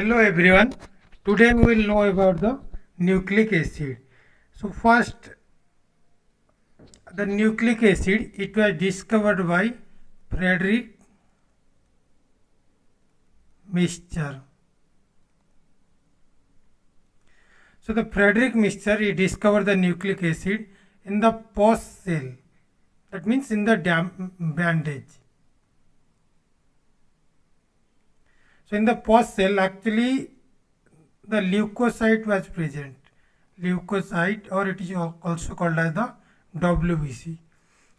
Hello everyone. Today we will know about the nucleic acid. So first, the nucleic acid, it was discovered by Frederick Mixture. So the Frederick Mixture, he discovered the nucleic acid in the post cell. That means in the bandage. So in the post cell, actually the leukocyte was present. Leukocyte, or it is also called as the WBC.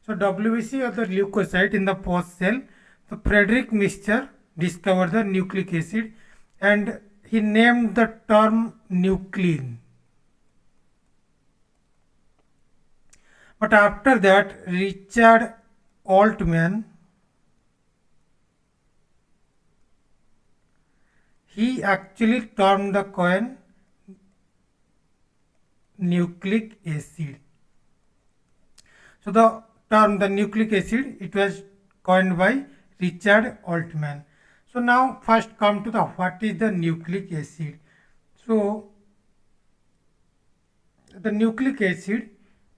So WBC, or the leukocyte in the post cell, the Frederick Mixture discovered the nucleic acid and he named the term nuclein. But after that, Richard Altman, he actually termed the coin nucleic acid. So the term the nucleic acid, it was coined by Richard Altman. So now first come to the what is the nucleic acid. So the nucleic acid,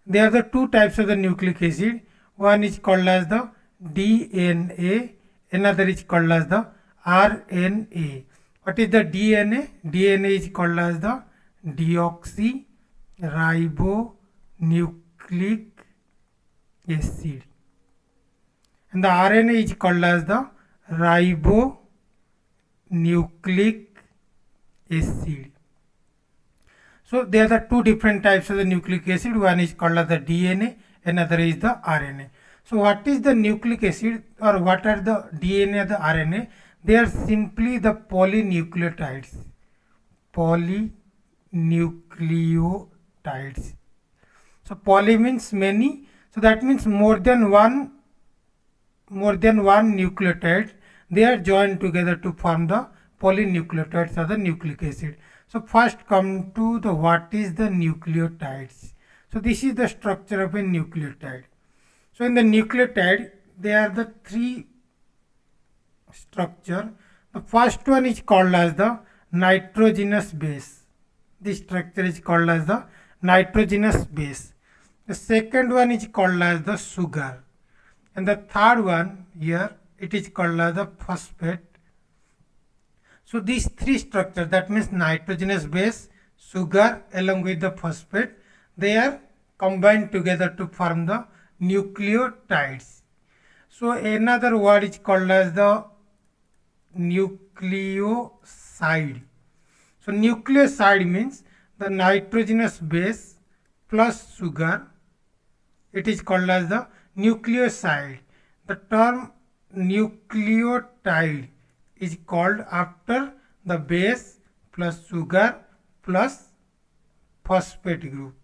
there are the two types of the nucleic acid. One is called as the DNA, another is called as the RNA. What is the DNA? DNA is called as the deoxyribonucleic acid. And the RNA is called as the ribonucleic acid. So there are the two different types of the nucleic acid. One is called as the DNA, another is the RNA. So what is the nucleic acid, or what are the DNA or the RNA? They are simply the polynucleotides. Polynucleotides. So poly means many. So that means more than one nucleotide, they are joined together to form the polynucleotides or the nucleic acid. So first come to the what is the nucleotides. So this is the structure of a nucleotide. So in the nucleotide, there are the three structure. The first one is called as the nitrogenous base. This structure is called as the nitrogenous base. The second one is called as the sugar. And the third one here, it is called as the phosphate. So these three structures, that means nitrogenous base, sugar along with the phosphate, they are combined together to form the nucleotides. So another word is called as the nucleoside. So nucleoside means the nitrogenous base plus sugar. It is called as the nucleoside. The term nucleotide is called after the base plus sugar plus phosphate group.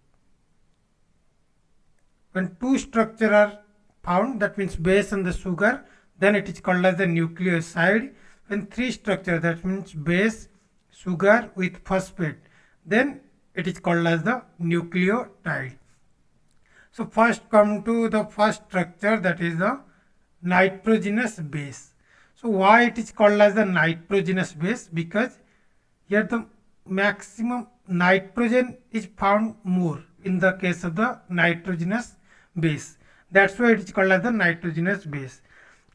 When two structures are found, that means base and the sugar, then it is called as the nucleoside. When three structures, that means base, sugar with phosphate, then it is called as the nucleotide. So first come to the first structure, that is the nitrogenous base. So why it is called as the nitrogenous base? Because here the maximum nitrogen is found more in the case of the nitrogenous base. That's why it is called as the nitrogenous base.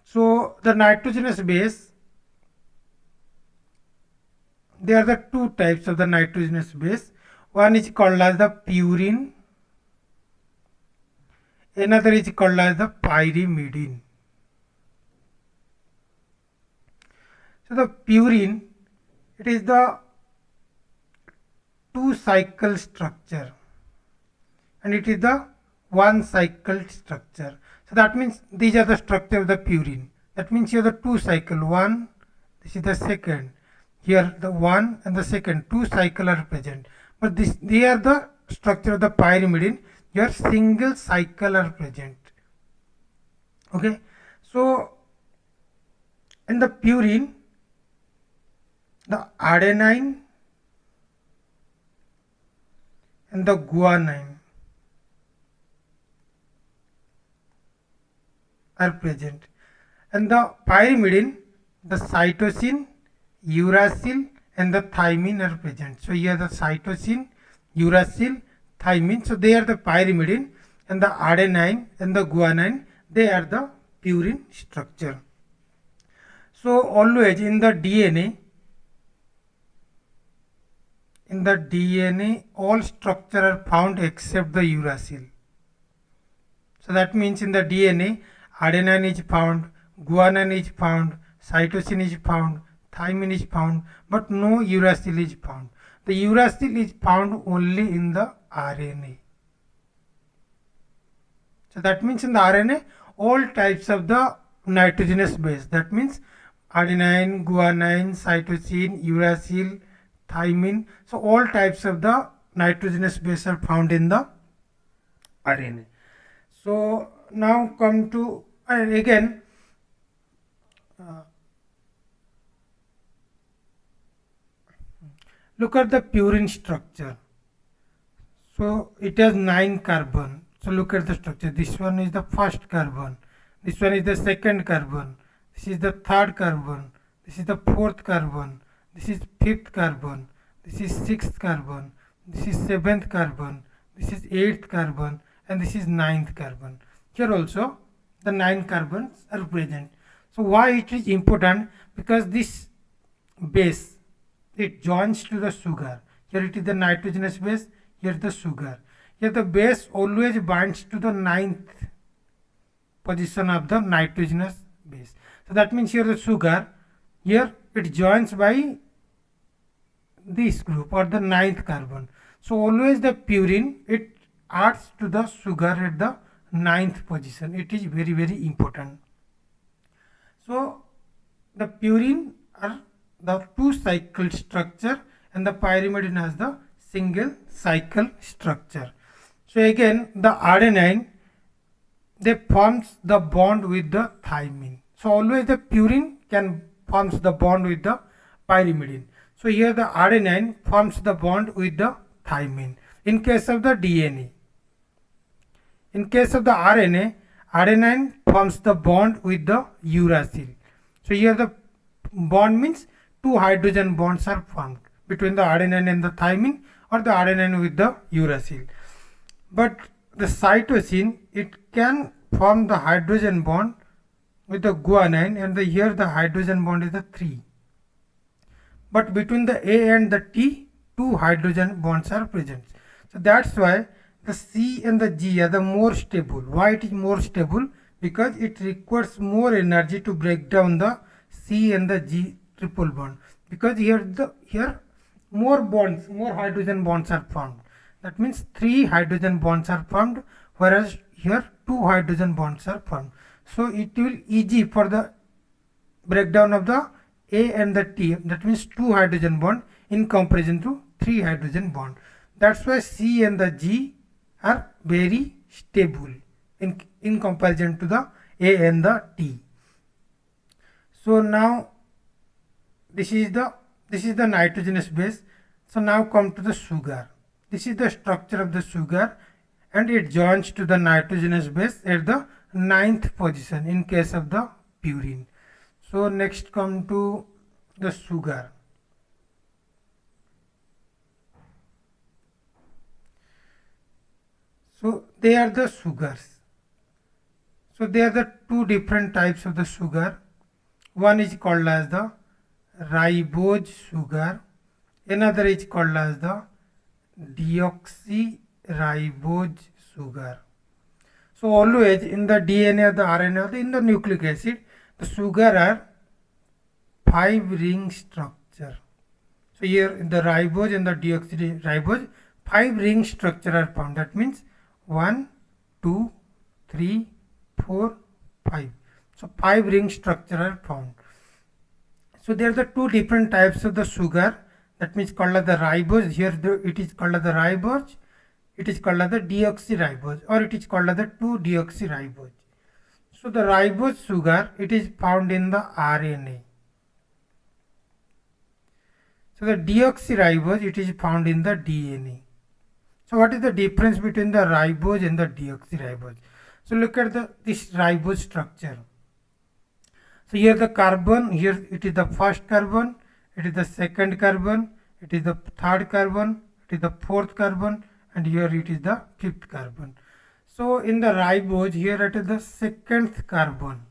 So the nitrogenous base, there are the two types of the nitrogenous base. One is called as the purine, another is called as the pyrimidine. So the purine, it is the two cycle structure and it is the one cycle structure. So that means these are the structure of the purine. That means here the two cycle, one, this is the second, here the one and the second, two cycle are present. But they are the structure of the pyrimidine, here single cycle are present. Okay, so in the purine, the adenine and the guanine are present, and the pyrimidine, the cytosine, uracil and the thymine are present. So here the cytosine, uracil, thymine, so they are the pyrimidine, and the adenine and the guanine, they are the purine structure. So always in the DNA all structure are found except the uracil. So that means in the DNA adenine is found, guanine is found, cytosine is found, thymine is found, but no uracil is found. The uracil is found only in the RNA. So that means in the RNA all types of the nitrogenous base, that means adenine, guanine, cytosine, uracil, thymine, so all types of the nitrogenous base are found in the RNA. So now come to again look at the purine structure. So it has 9 carbon. So look at the structure. This one is the first carbon, this one is the second carbon, this is the third carbon, this is the fourth carbon, this is fifth carbon, this is sixth carbon, this is seventh carbon, this is eighth carbon, and this is ninth carbon. Here also the 9 carbons are present. So why it is important? Because this base, it joins to the sugar. Here it is the nitrogenous base, here the sugar. Here the base always binds to the 9th position of the nitrogenous base. So that means here the sugar, here it joins by this group or the 9th carbon. So always the purine, it adds to the sugar at the 9th position. It is very, very important. So the purine are the 2 cycle structure and the pyrimidine has the single cycle structure. So again the adenine, they forms the bond with the thymine. So always the purine can forms the bond with the pyrimidine. So here the adenine forms the bond with the thymine in case of the DNA. In case of the RNA, adenine forms the bond with the uracil. So here the bond means 2 hydrogen bonds are formed between the adenine and the thymine, or the adenine with the uracil. But the cytosine, it can form the hydrogen bond with the guanine, and here the hydrogen bond is the 3. But between the A and the T, 2 hydrogen bonds are present. So that's why the C and the G are the more stable. Why it is more stable? Because it requires more energy to break down the C and the G triple bond. Because here more bonds, more hydrogen bonds are formed. That means 3 hydrogen bonds are formed, whereas here 2 hydrogen bonds are formed. So it will easy for the breakdown of the A and the T. That means 2 hydrogen bond in comparison to 3 hydrogen bond. That's why C and the G are very stable in comparison to the A and the T. So now this is the nitrogenous base. So now come to the sugar. This is the structure of the sugar, and it joins to the nitrogenous base at the 9th position in case of the purine. So next come to the sugar. So they are the sugars. So they are the 2 different types of the sugar. One is called as the ribose sugar, another is called as the deoxyribose sugar. So always in the DNA or the RNA or in the nucleic acid, the sugar are 5-ring structure. So here in the ribose and the deoxyribose, 5-ring structure are found. That means 1, 2, 3, 4, 5. So 5-ring structure are found. So there are the 2 different types of the sugar. That means called as the ribose. Here it is called as the ribose. It is called as the deoxyribose, or it is called as the 2-deoxyribose. So the ribose sugar, it is found in the RNA. So the deoxyribose, it is found in the DNA. So what is the difference between the ribose and the deoxyribose? So look at this ribose structure. So here the carbon, here it is the first carbon, it is the second carbon, it is the third carbon, it is the fourth carbon, and here it is the fifth carbon. So in the ribose, here it is the second carbon,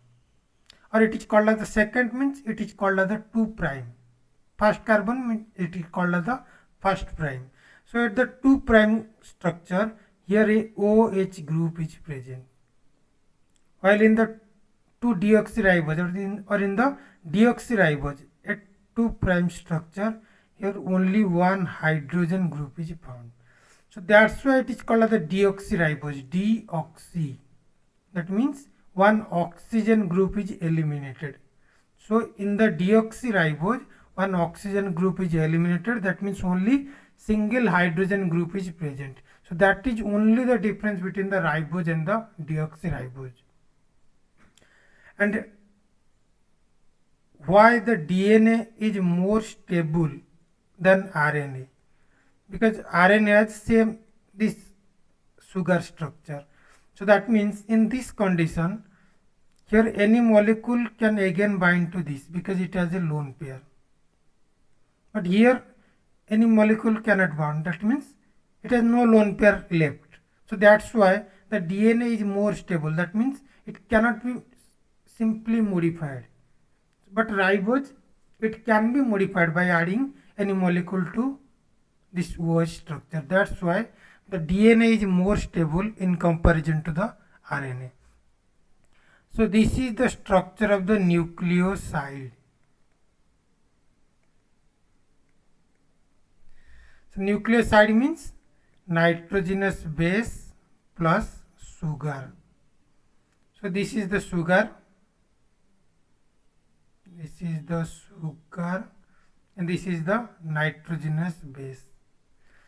or it is called as the second means it is called as the 2 prime. First carbon means it is called as the first prime. So at the 2 prime structure, here a OH group is present, while in the 2 deoxyribose or in the deoxyribose at 2 prime structure, here only one hydrogen group is found. So that's why it is called as the deoxyribose, deoxy. That means one oxygen group is eliminated. So in the deoxyribose, one oxygen group is eliminated. That means only single hydrogen group is present. So that is only the difference between the ribose and the deoxyribose. And why the DNA is more stable than RNA? Because RNA has same this sugar structure. So that means in this condition, here any molecule can again bind to this because it has a lone pair. But here any molecule cannot bind. That means it has no lone pair left. So that's why the DNA is more stable. That means it cannot be simply modified. But ribose, it can be modified by adding any molecule to this OH structure. That's why the DNA is more stable in comparison to the RNA. So this is the structure of the nucleoside. So nucleoside means nitrogenous base plus sugar. So this is the sugar. This is the sugar and this is the nitrogenous base.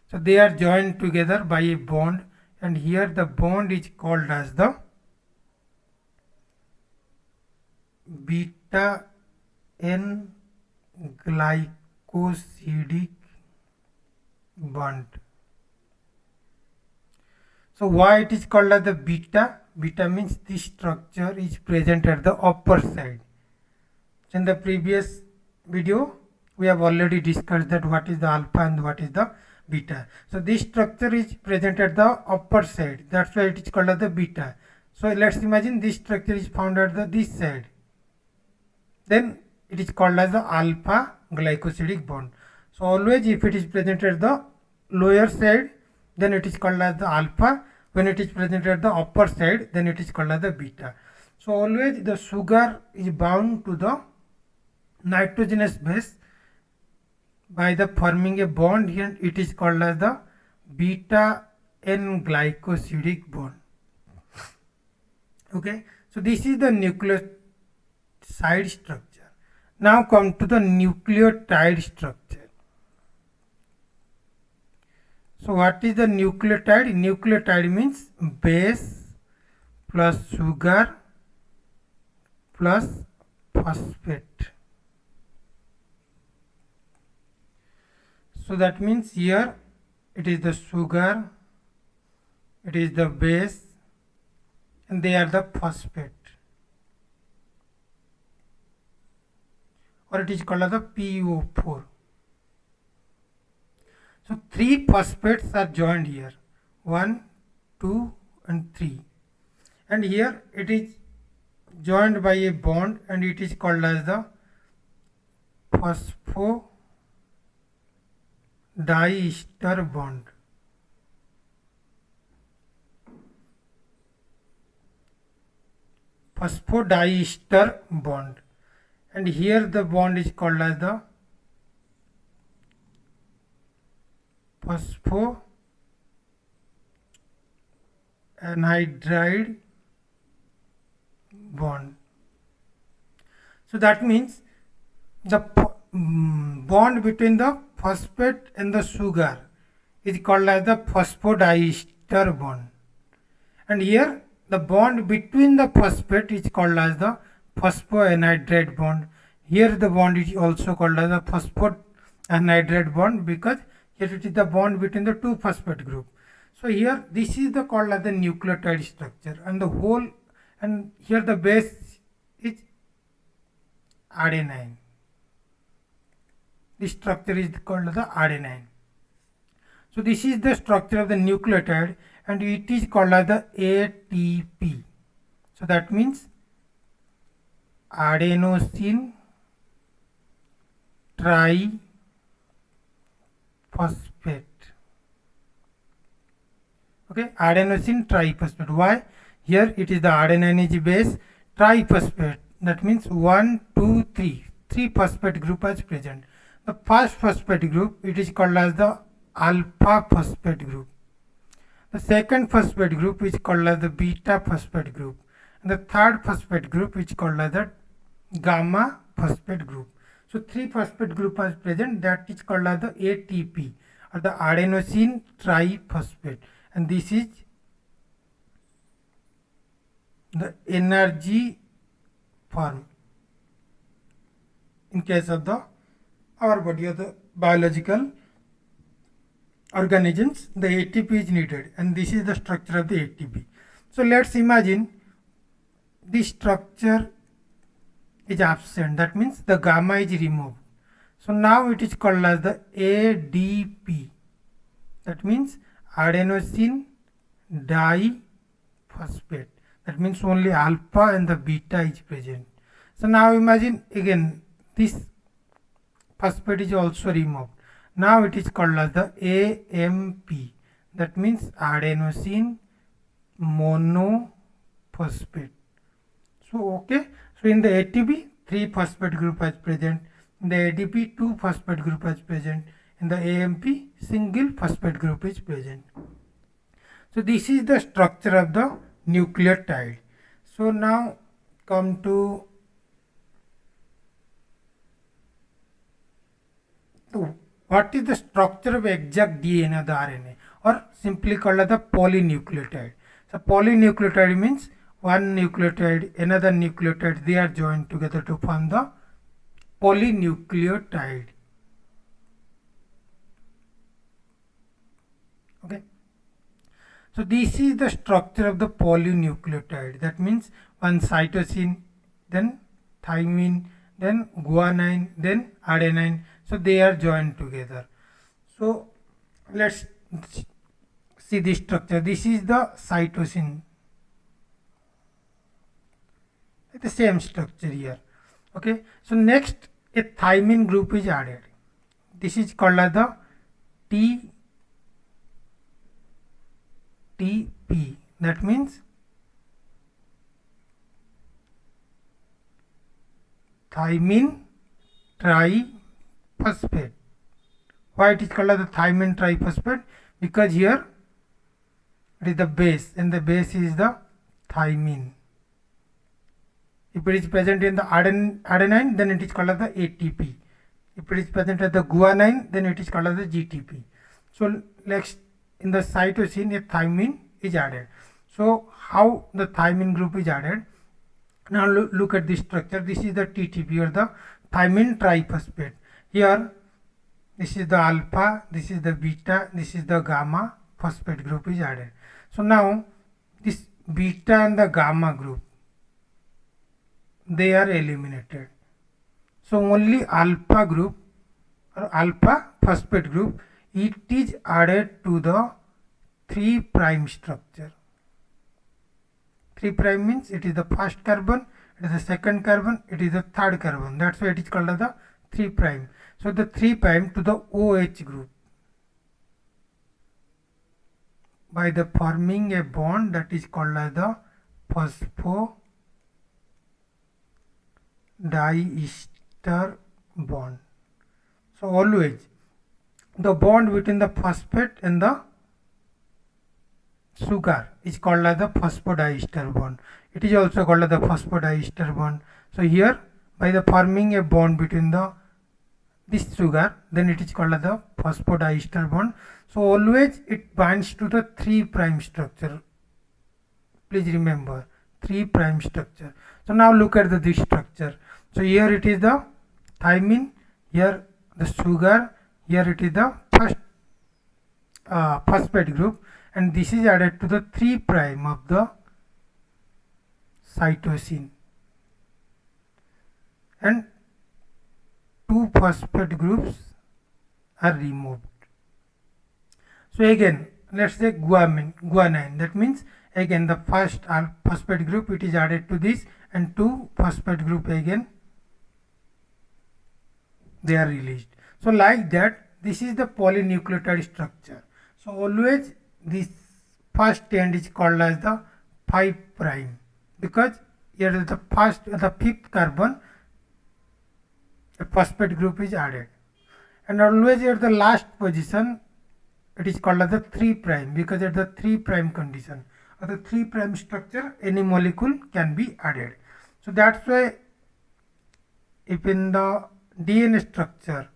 So they are joined together by a bond, and here the bond is called as the beta N glycosidic bond. So why it is called as the beta? Beta means this structure is present at the upper side. In the previous video, we have already discussed that what is the alpha and what is the beta. So this structure is present at the upper side. That's why it is called as the beta. So let's imagine this structure is found at this side. Then it is called as the alpha glycosidic bond. So always if it is present at the lower side, then it is called as the alpha. When it is present at the upper side, then it is called as the beta. So always the sugar is bound to the nitrogenous base by the forming a bond here. It is called as the beta N glycosidic bond. Okay, so this is the nucleoside structure. Now come to the nucleotide structure. So what is the nucleotide? Nucleotide means base plus sugar plus phosphate. So that means here it is the sugar, it is the base, and they are the phosphate, or it is called as the PO4. So 3 phosphates are joined here, 1, 2 and 3, and here it is joined by a bond and it is called as the phosphodiester bond. Phosphodiester bond, and here the bond is called as the phosphoanhydride bond. So that means the bond between the phosphate and the sugar is called as the phosphodiester bond, and here the bond between the phosphate is called as the phosphoanhydride bond. Here the bond is also called as the phosphoanhydride bond because here it is the bond between the 2 phosphate group. So here this is the called as the nucleotide structure, and the whole, and here the base is adenine. This structure is called the adenine. So this is the structure of the nucleotide and it is called as the ATP. So that means adenosine triphosphate. Okay, adenosine triphosphate. Why? Here it is the adenine is base, triphosphate. That means 1, 2, 3. 3 phosphate group is present. The first phosphate group, it is called as the alpha phosphate group. The second phosphate group is called as the beta phosphate group. And the third phosphate group is called as the gamma phosphate group. So 3 phosphate group is present, that is called as the ATP or the adenosine triphosphate. And this is the energy form in case of the our body or the biological organisms. The ATP is needed and this is the structure of the ATP. So let's imagine this structure is absent, that means the gamma is removed. So now it is called as the ADP, that means adenosine diphosphate. That means only alpha and the beta is present. So now imagine again this phosphate is also removed. Now it is called as the AMP, that means adenosine monophosphate. So okay, so in the ATP 3 phosphate group is present, in the ADP 2 phosphate group is present, in the AMP single phosphate group is present. So this is the structure of the nucleotide. So now come to what is the structure of exact DNA of the RNA, or simply called as the polynucleotide. So polynucleotide means one nucleotide, another nucleotide, they are joined together to form the polynucleotide. Okay. So this is the structure of the polynucleotide. That means one cytosine, then thymine, then guanine, then adenine. So they are joined together. So let's see this structure. This is the cytosine. The same structure here. Okay. So next a thymine group is added. This is called as the TP. That means thymine triphosphate. Why it is called as the thymine triphosphate? Because here it is the base and the base is the thymine. If it is present in the adenine, then it is called as the ATP. If it is present at the guanine, then it is called as the GTP. So next in the cytosine a thymine is added. So how the thymine group is added? Now look at this structure. This is the TTP or the thymine triphosphate. Here this is the alpha, this is the beta, this is the gamma phosphate group is added. So now this beta and the gamma group, they are eliminated. So only alpha group or alpha phosphate group, it is added to the 3' structure. 3' means it is the first carbon, it is the second carbon, it is the third carbon. That's why it is called as the 3'. So the 3' to the OH group by the forming a bond that is called as the phosphodiester bond. So always the bond between the phosphate and the sugar is called as the phosphodiester bond. It is also called as the phosphodiester bond. So here by the forming a bond between the this sugar, then it is called as the phosphodiester bond. So always it binds to the 3' structure. Please remember 3' structure. So now look at this structure. So here it is the thymine, here the sugar, here it is the first phosphate group, and this is added to the 3' of the cytosine, and 2 phosphate groups are removed. So again, let's say guanine. That means again the first phosphate group it is added to this, and 2 phosphate group again they are released. So like that, this is the polynucleotide structure. So always this first end is called as the 5 prime, because here the 5th carbon a phosphate group is added, and always at the last position it is called as the 3 prime, because at the 3 prime condition or the 3 prime structure any molecule can be added. So that's why if in the DNA structure,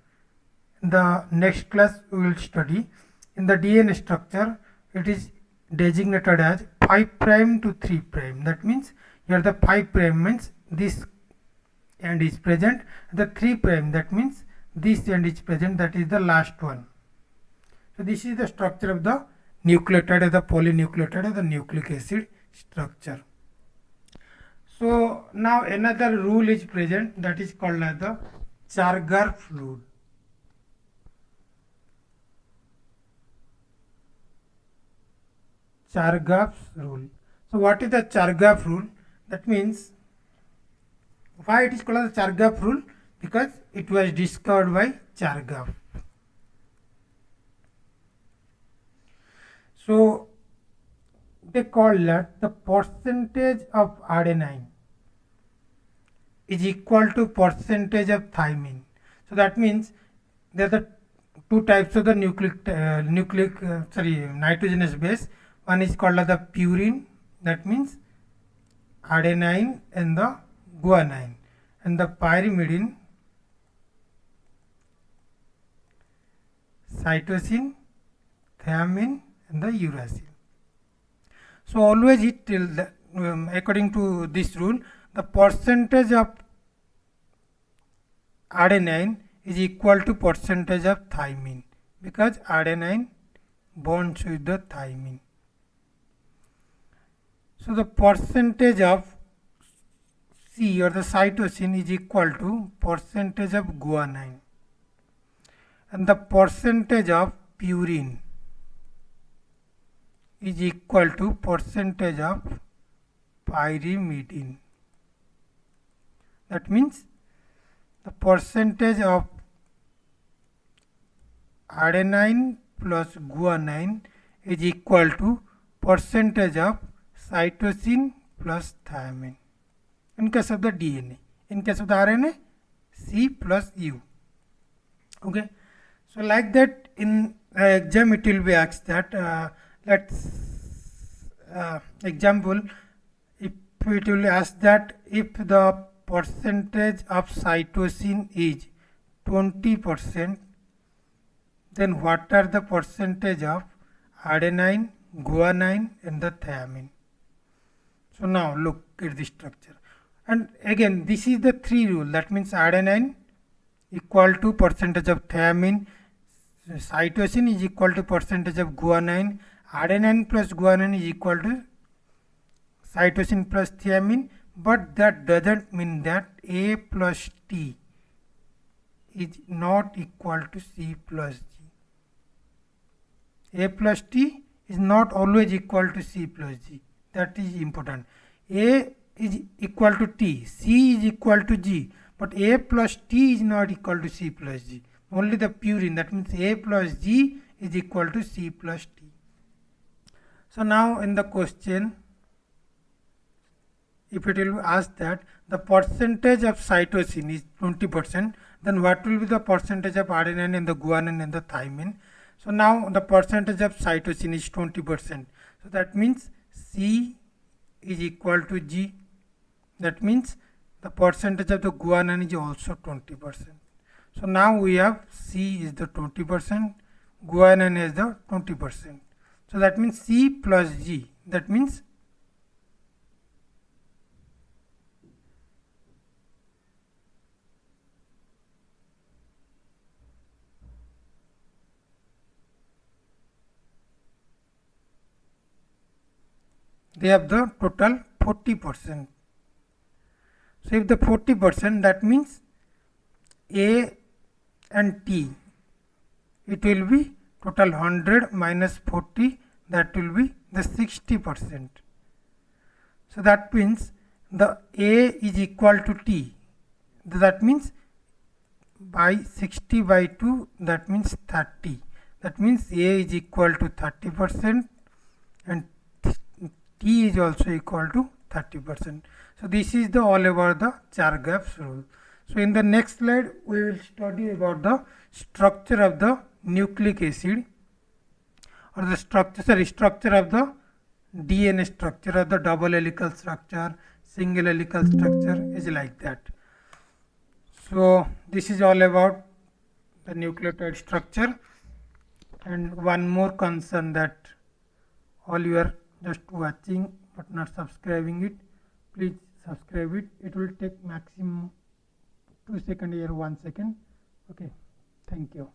in the next class we will study, in the DNA structure it is designated as 5 prime to 3 prime. That means here the 5 prime means this end is present, the 3 prime that means this end is present, that is the last one. So this is the structure of the nucleotide or the polynucleotide or the nucleic acid structure. So now another rule is present, that is called as the Chargaff rule. Chargaff's rule. So what is the Chargaff rule? That means, why it is called as the Chargaff rule? Because it was discovered by Chargaff. So they call that the percentage of adenine is equal to percentage of thymine. So that means there are the 2 types of the nitrogenous base. One is called as the purine, that means adenine and the guanine, and the pyrimidine, cytosine, thymine and the uracil. So always it tells that according to this rule, the percentage of adenine is equal to percentage of thymine, because adenine bonds with the thymine. So the percentage of C or the cytosine is equal to percentage of guanine, and the percentage of purine is equal to percentage of pyrimidine. That means the percentage of adenine plus guanine is equal to percentage of cytosine plus thymine. In case of the DNA, in case of the RNA, C plus U. Okay, so like that in exam it will be asked that let's example, if it will ask that if the percentage of cytosine is 20%, then what are the percentage of adenine, guanine and the thymine? So now look at the structure, and again this is the 3 rule, that means adenine equal to percentage of thymine, cytosine is equal to percentage of guanine, adenine plus guanine is equal to cytosine plus thymine, but that doesn't mean that A plus T is not equal to C plus G. A plus T is not always equal to C plus G. That is important. A is equal to T, C is equal to G, but A plus T is not equal to C plus G. Only the purine, that means A plus G is equal to C plus T. So now in the question, if it will ask that the percentage of cytosine is 20%, then what will be the percentage of adenine and the guanine and the thymine? So now the percentage of cytosine is 20%. So that means C is equal to G. That means the percentage of the guanine is also 20%. So now we have C is the 20%, guanine is the 20%. So that means C plus G. That means they have the total 40%. So if the 40%, that means A and T it will be total 100 minus 40, that will be the 60%. So that means the A is equal to T, that means by 60 by 2, that means 30. That means A is equal to 30% and T is also equal to 30%. So this is the all about the Chargaff's rule. So in the next slide we will study about the structure of the nucleic acid, or the structure of the DNA structure, of the double helical structure, single helical structure is like that. So this is all about the nucleotide structure. And one more concern, that all you are just watching but not subscribing it, please subscribe it. It will take maximum 2 seconds or 1 second. Okay, thank you.